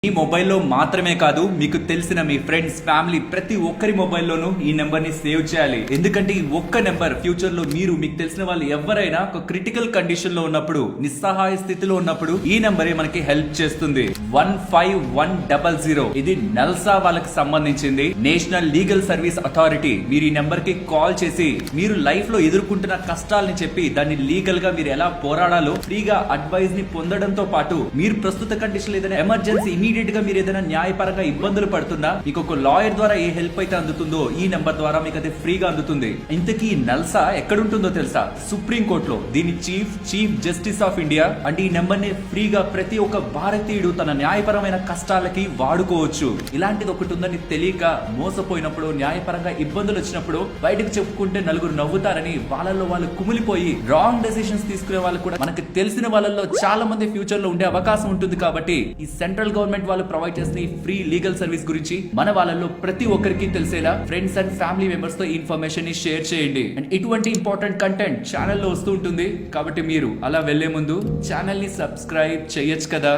మీ మొబైల్లో మాత్రమే కాదు, మీకు తెలిసిన మీ ఫ్రెండ్స్, ఫ్యామిలీ ప్రతి ఒక్కరి మొబైల్లోనూ ఈ నెంబర్ ని సేవ్ చేయాలి. ఎందుకంటే ఈ ఒక్క నెంబర్ ఫ్యూచర్ లో మీకు తెలిసిన వాళ్ళు ఎవరైనా ఒక క్రిటికల్ కండిషన్ లో ఉన్నప్పుడు, నిస్సహాయ స్థితిలో ఉన్నప్పుడు ఈ నెంబరే మనకి హెల్ప్ చేస్తుంది. 15100 ఇది నల్సా వాళ్ళకి సంబంధించింది. National legal service authority. మీరు ఈ నెంబర్ కి కాల్ చేసి మీరు లైఫ్ లో ఎదుర్కొంటున్న కష్టాలని చెప్పి దాన్ని లీగల్ గా మీరు ఎలా పోరాడాలో ఫ్రీగా అడ్వైస్ ని పొందడంతో పాటు, మీరు ప్రస్తుత కండిషన్ ఏదైనా ఎమర్జెన్సీ ఇమీడియట్ గా మీరు ఏదైనా న్యాయపరంగా ఇబ్బందులు పడుతున్నా, మీకు ఒక లాయర్ ద్వారా ఏ హెల్ప్ అయితే అందుతుందో ఈ నెంబర్ ద్వారా మీకు అది ఫ్రీగా అందుతుంది. ఇంతకీ నల్సా ఎక్కడుంటుందో తెలుసా? సుప్రీం కోర్టులో. దీని చీఫ్ జస్టిస్ ఆఫ్ ఇండియా. అంటే ఈ నెంబర్ ని ఫ్రీగా ప్రతి ఒక్క భారతీయుడు తన న్యాయపరమైన కష్టాలకి వాడుకోవచ్చు. ఇలాంటిది ఒకటి ఉందని తెలియక మోసపోయినప్పుడు, న్యాయపరంగా ఇబ్బందులు వచ్చినప్పుడు బయటకు చెప్పుకుంటే నలుగురు నవ్వుతారని వాళ్ళలో వాళ్ళు కుమిలిపోయి రాంగ్ డెసిషన్స్ తీసుకునే వాళ్ళు కూడా మనకు తెలిసిన వాళ్ళలో చాలా మంది ఫ్యూచర్ లో ఉండే అవకాశం ఉంటుంది. కాబట్టి ఈ సెంట్రల్ గవర్నమెంట్ వాళ్ళు ప్రొవైడ్ చేసిన ఈ ఫ్రీ లీగల్ సర్వీస్ గురించి మన వాళ్ళలో ప్రతి ఒక్కరికి తెలిసేలా ఫ్రెండ్స్ అండ్ ఫ్యామిలీ మెంబర్స్ తో ఇన్ఫర్మేషన్ ని షేర్ చేయండి. అండ్ ఇటువంటి ఇంపార్టెంట్ కంటెంట్ ఛానల్లో వస్తూ ఉంటుంది. కాబట్టి మీరు అలా వెళ్లే ముందు ఛానల్ ని సబ్స్క్రైబ్ చేయొచ్చు కదా.